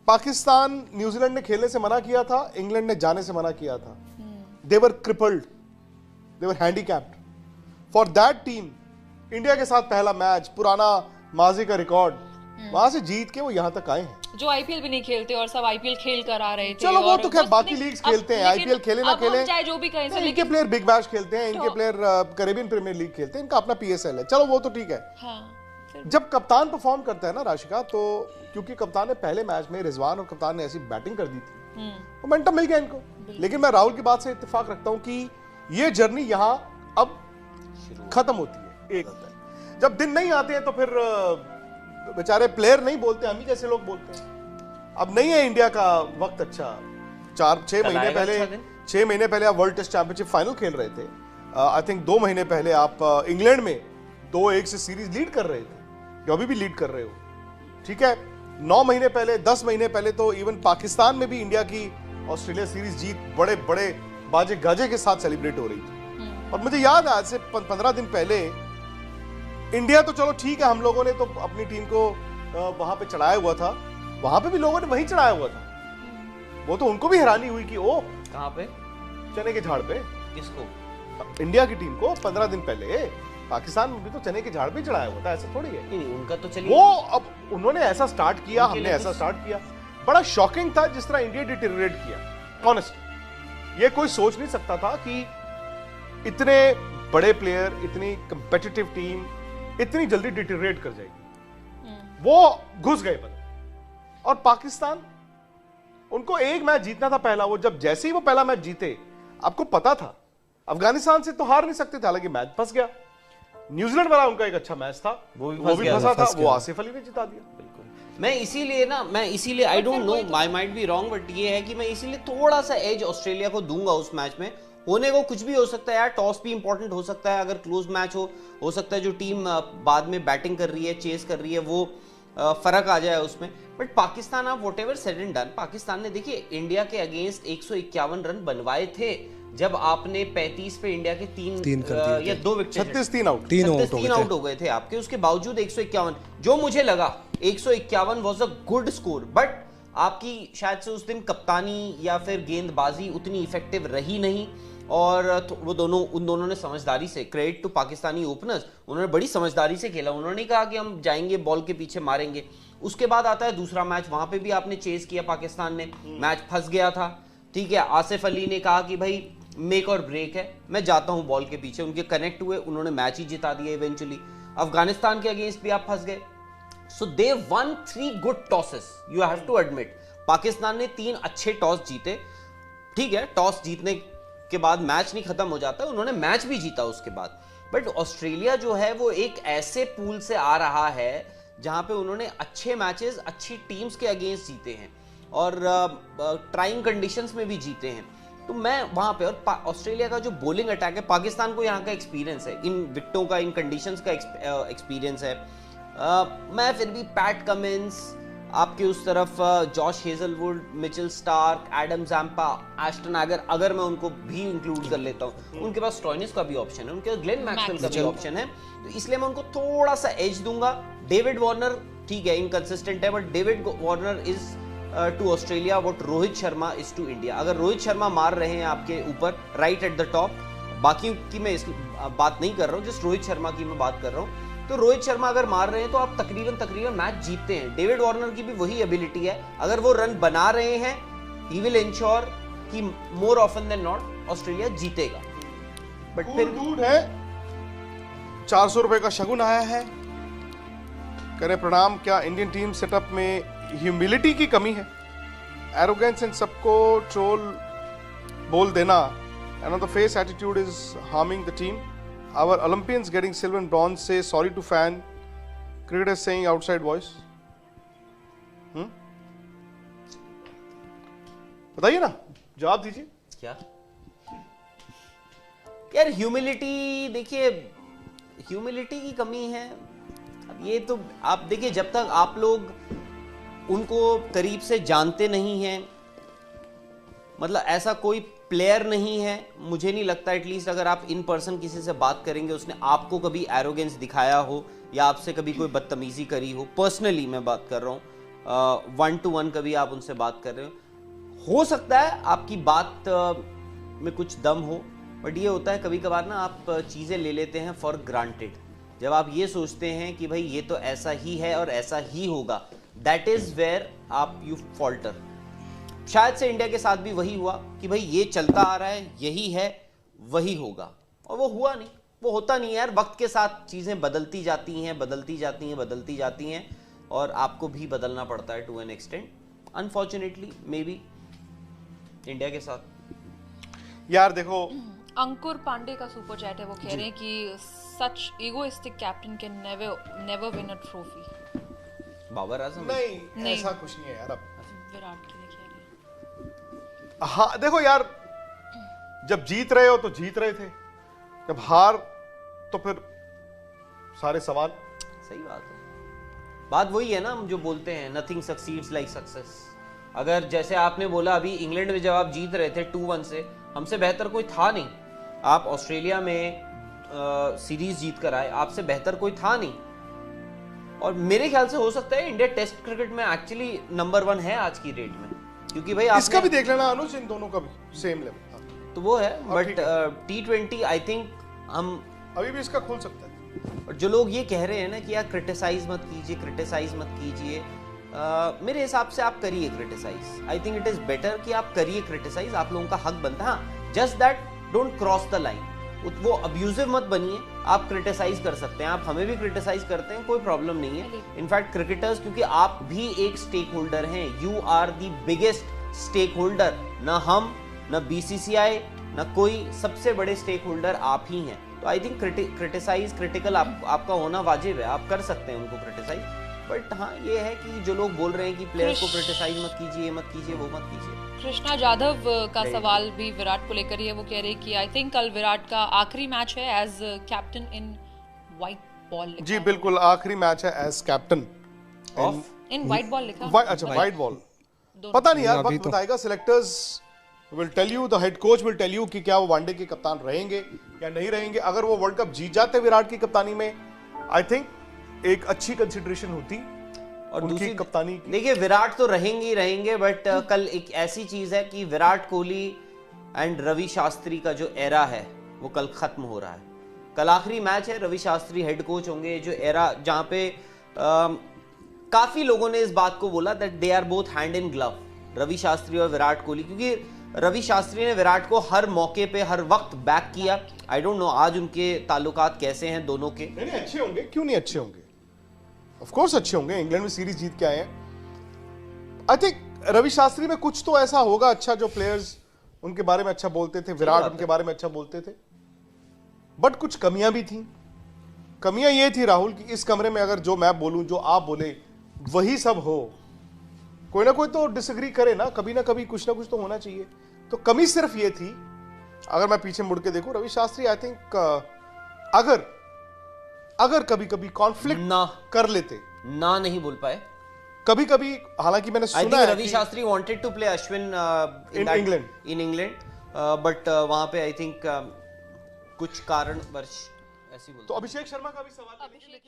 Pakistan New Zealand ने खेलने से मना किया था, इंग्लैंड ने जाने से मना किया था। They were crippled, they were handicapped. For that team India के साथ पहला मैच, पुराना माजी का रिकॉर्ड, वहां से जीत के वो यहां तक आए हैं। जो आईपीएल भी नहीं खेलते और सब आईपीएल खेल कर आ रहे थे। चलो वो तो खैर बस बाकी नहीं, लीग्स खेलते हैं, आईपीएल खेले ना खेले, चाहे जो भी कहें, इनके लेकिन प्लेयर बिग बैश खेलते हैं, इनके प्लेयर कैरेबियन प्रीमियर लीग खेलते हैं, इनका अपना पीएसएल है, चलो वो तो ठीक है। हाँ, जब कप्तान परफॉर्म करता है ना राशिका, तो क्योंकि कप्तान ने पहले मैच में, रिजवान और कप्तान ने ऐसी बैटिंग कर दी थी, मोमेंटम मिल गया इनको। लेकिन मैं राहुल की बात से इत्तेफाक रखता हूं कि ये जर्नी यहां अब खत्म होती है। एक जब दिन नहीं आते हैं तो फिर बेचारे प्लेयर नहीं बोलते, हम ही जैसे लोग बोलते हैं। अब नहीं है इंडिया का वक्त अच्छा। 6 महीने पहले, 6 महीने पहले आप वर्ल्ड टेस्ट चैंपियनशिप फाइनल खेल रहे थे। आई थिंक 2 महीने पहले आप इंग्लैंड में 2-1 से सीरीज लीड कर रहे थे, जो अभी भी लीड कर रहे हो, ठीक है। 9 महीने पहले, 10 महीने पहले तो इवन पाकिस्तान में भी इंडिया की ऑस्ट्रेलिया सीरीज जीत बड़े बड़े बाजे गाजे के साथ सेलिब्रेट हो रही थी। और मुझे याद है आज से 15 दिन पहले इंडिया तो चलो ठीक है, हम लोगों ने तो अपनी टीम को वहां पे चढ़ाया हुआ था, वहां पे भी लोगों ने वहीं चढ़ाया हुआ था। वो तो उनको भी हैरानी हुई कि ओ कहां पे, चने के झाड़ पे। किसको? इंडिया की टीम को 15 दिन पहले पाकिस्तान में भी तो चने के झाड़ पे चढ़ाया हुआ था, ऐसा थोड़ी है। नहीं, उनका तो चलिए, वो अब उन्होंने ऐसा स्टार्ट किया, हमने ऐसा स्टार्ट किया। बड़ा शॉकिंग था जिस तरह इंडिया डिटेरियोरेट किया। ऑनेस्टली ये कोई सोच नहीं सकता था कि इतने बड़े प्लेयर, इतनी कंपेटिटिव टीम इतनी जल्दी डिटेरियोरेट कर जाएगी। वो घुस गए बंद। और पाकिस्तान, उनको एक मैच जीतना था पहला। वो जब जैसे ही वो पहला मैच जीते, आपको पता था अफगानिस्तान से तो हार नहीं सकते थे, हालांकि मैच फंस गया। न्यूजीलैंड वाला उनका एक अच्छा मैच था, वो भी फंसा था, वो आसिफ अली ने जिता दिया। बिल्कुल। मैं इसीलिए I don't know, I might be wrong, but ये है कि मैं इसीलिए थोड़ा सा एज ऑस्ट्रेलिया को दूंगा उस मैच में। होने को कुछ भी हो सकता है यार, टॉस भी इंपॉर्टेंट हो सकता है, अगर क्लोज मैच हो सकता है जो टीम बाद में बैटिंग कर रही है, चेस कर रही है, वो फर्क आ जाए उसमें। बट पाकिस्तान, आप whatever said and done, Pakistan ने देखिए इंडिया के अगेंस्ट 151 रन बनवाए थे जब आपने 35 पे इंडिया के 3 या 2 विकेट, 36 आउट हो गए थे आपके। उसके बावजूद 151, जो मुझे लगा 151 was a good score, but आपकी शायद से उस दिन कप्तानी या फिर गेंदबाजी उतनी इफेक्टिव रही नहीं। और वो उन दोनों ने समझदारी से, क्रेडिट टू पाकिस्तानी ओपनर्स, उन्होंने बड़ी समझदारी से खेला। उन्होंने कहा कि हम जाएंगे बॉल के पीछे मारेंगे। उसके बाद आता है दूसरा मैच, वहां पे भी आपने चेस किया, पाकिस्तान ने, मैच फंस गया था, ठीक है। आसिफ अली ने कहा कि भाई मेक और ब्रेक है, मैं जाता हूं बॉल के पीछे, उनके कनेक्ट हुए, उन्होंने मैच ही जिता दिया इवेंचुअली। अफगानिस्तान के अगेंस्ट भी आप फंस गए। So they won 3 good tosses, you have to admit. Pakistan ने 3 अच्छे टॉस जीते, ठीक है। टॉस जीतने के बाद मैच नहीं खत्म हो जाता, उन्होंने मैच भी जीता उसके बाद। बट ऑस्ट्रेलिया जो है वो एक ऐसे पूल से आ रहा है जहां पे उन्होंने अच्छे मैचेस अच्छी टीम्स के अगेंस्ट जीते हैं और ट्राइंग कंडीशंस में भी जीते हैं। तो मैं वहां पे, और ऑस्ट्रेलिया का जो बॉलिंग अटैक है, पाकिस्तान को यहाँ का एक्सपीरियंस है, इन विकेटों का, इन कंडीशंस का एक्सपीरियंस है। मैं फिर भी पैट कमिंस, आपके उस तरफ Josh Hazlewood, Mitchell Starc, Adam Zampa, Ashton Agar, अगर मैं उनको भी इंक्लूड कर लेता हूं, उनके पास स्टॉइनिस का भी ऑप्शन है, उनके पास ग्लेन मैक्सवेल का भी ऑप्शन है, तो इसलिए मैं उनको थोड़ा सा एज दूंगा। डेविड वार्नर ठीक है, इनकंसिस्टेंट है, but David Warner is to Australia what Rohit Sharma is to India. अगर रोहित शर्मा मार रहे हैं आपके ऊपर राइट एट द टॉप, बाकी की मैं इस बात नहीं कर रहा हूँ, जस्ट रोहित शर्मा की मैं बात कर रहा हूँ, तो रोहित शर्मा अगर मार रहे हैं तो आप तकरीबन मैच जीतते हैं। डेविड वार्नर की भी वही एबिलिटी है, अगर वो रन बना रहे हैं, ही विल इंश्योर कि more often than not Australia जीतेगा। बट फिर दूर है, 400 रुपए का शगुन आया है, करे प्रणाम। क्या इंडियन टीम सेटअप में ह्यूमिलिटी की कमी है? एरोगेंस इन सबको ट्रोल बोल देना, and on the face attitude is harming the team. Our Olympians getting silver and bronze say sorry to fan. Cricketers saying outside voice. बताइए ना, जवाब दीजिए। क्या यार, ह्यूमिलिटी, देखिए ह्यूमिलिटी की कमी है। अब ये तो आप देखिए, जब तक आप लोग उनको करीब से जानते नहीं हैं, मतलब ऐसा कोई प्लेयर नहीं है, मुझे नहीं लगता, एटलीस्ट अगर आप इन पर्सन किसी से बात करेंगे, उसने आपको कभी एरोगेंस दिखाया हो या आपसे कभी कोई बदतमीजी करी हो, पर्सनली मैं बात कर रहा हूँ, 1-to-1 कभी आप उनसे बात कर रहे हो सकता है आपकी बात में कुछ दम हो, बट ये होता है कभी कभार ना आप चीज़ें ले लेते हैं फॉर ग्रांटेड। जब आप ये सोचते हैं कि भाई ये तो ऐसा ही है और ऐसा ही होगा, दैट इज़ वेयर आप यू फॉल्टर। शायद से इंडिया के साथ भी वही हुआ कि भाई ये चलता आ रहा है, यही है, वही होगा, और वो हुआ नहीं, वो होता नहीं है यार। वक्त के साथ चीज़ें बदलती जाती हैं, बदलती जाती हैं, बदलती जाती हैं, और आपको भी बदलना पड़ता है to an extent, unfortunately maybe India के साथ। यार देखो, अंकुर पांडे का सुपर चैट है, वो कह रहे हैं कि such egoistic captain can never win a trophy. Babar Azam नहीं, ऐसा कुछ नहीं है यार। अब विराट के लिए कह रहे हैं। हाँ देखो यार, जब जीत रहे हो तो जीत रहे थे, जब हार तो फिर सारे सवाल। सही बात है, बात वही है ना, हम जो बोलते हैं नथिंग सक्सीड्स लाइक सक्सेस। अगर जैसे आपने बोला अभी इंग्लैंड में जब आप जीत रहे थे 2-1 से, हमसे बेहतर कोई था नहीं। आप ऑस्ट्रेलिया में सीरीज जीत कर आए, आपसे बेहतर कोई था नहीं। और मेरे ख्याल से हो सकता है इंडिया टेस्ट क्रिकेट में एक्चुअली नंबर 1 है आज की डेट में, क्योंकि भाई इसका भी देख लेना अनुज, इन दोनों का भी सेम लेवल तो वो है। बट T20 आई थिंक हम अभी भी इसका खोल सकते हैं। और जो लोग ये कह रहे हैं ना कि यार क्रिटिसाइज मत कीजिए, क्रिटिसाइज मत कीजिए, मेरे हिसाब से आप करिए criticise. I think it is better कि आप करिए क्रिटिसाइज, आप लोगों का हक बनता है। हाँ, just that don't cross the line, वो अब्यूजिव मत बनिए। आप क्रिटिसाइज कर सकते हैं, आप हमें भी क्रिटिसाइज करते हैं, कोई प्रॉब्लम नहीं है। इनफैक्ट क्रिकेटर्स, क्योंकि आप भी एक स्टेक होल्डर हैं, you are the biggest stakeholder. ना हम, ना BCCI, ना कोई, सबसे बड़े स्टेक होल्डर आप ही हैं। तो आई थिंक क्रिटिसाइज, क्रिटिकल आपका होना वाजिब है, आप कर सकते हैं उनको क्रिटिसाइज। बट हाँ, ये है कि जो लोग बोल रहे हैं कि प्लेयर्स को क्रिटिसाइज मत कीजिए, मत कीजिए, वो मत कीजिए। कृष्णा जाधव का सवाल भी विराट को लेकर ही है। वो कह रहे हैं कि आई थिंक कल विराट का आखिरी मैच है as captain in white ball. जी बिल्कुल, आखिरी मैच है as captain in white ball लिखा। अच्छा, व्हाइट बॉल, पता नहीं यार, वक्त बताएगा। Selectors will tell you, the head coach will tell you कि क्या वो वनडे के कप्तान रहेंगे या नहीं रहेंगे। अगर वो वर्ल्ड कप जीत जाते विराट की कप्तानी में, आई थिंक एक अच्छी कंसिडरेशन होती और उनकी कप्तानी। देखिए, विराट तो रहेंगे ही रहेंगे, बट कल एक ऐसी चीज है कि विराट कोहली एंड रवि शास्त्री का जो एरा है वो कल खत्म हो रहा है। कल आखिरी मैच है, रवि शास्त्री हेड कोच होंगे। जो एरा जहां पे काफी लोगों ने इस बात को बोला that they are both hand in glove, Ravi Shastri और विराट कोहली, क्योंकि रवि शास्त्री ने विराट को हर मौके पे, हर वक्त बैक किया। आई डोंट नो आज उनके ताल्लुकात कैसे हैं दोनों के। नहीं, अच्छे होंगे, क्यों नहीं अच्छे होंगे, ऑफ कोर्स अच्छे होंगे। इंग्लैंड में सीरीज जीत के आए हैं। आई थिंक रवि शास्त्री में कुछ तो ऐसा होगा अच्छा, जो प्लेयर्स उनके बारे में अच्छा बोलते थे, विराट उनके बारे में अच्छा बोलते थे, बट कुछ कमियां भी थी। कमियां ये थी राहुल कि इस कमरे में अगर जो मैं बोलूं, जो आप बोले, वही सब हो, कोई ना कोई तो डिसएग्री करे ना, कभी ना कभी कुछ ना कुछ तो होना चाहिए। तो कमी सिर्फ ये थी। अगर मैं पीछे मुड़ के देखूं, रवि शास्त्री आई थिंक अगर कभी कभी कॉन्फ्लिक्ट ना कर लेते, ना नहीं बोल पाए कभी कभी, हालांकि मैंने सुना है Ravi Shastri wanted to play Ashwin in England, but वहां पे आई थिंक कुछ कारणवश ऐसी बोलते। तो अभिषेक शर्मा का भी सवाल है।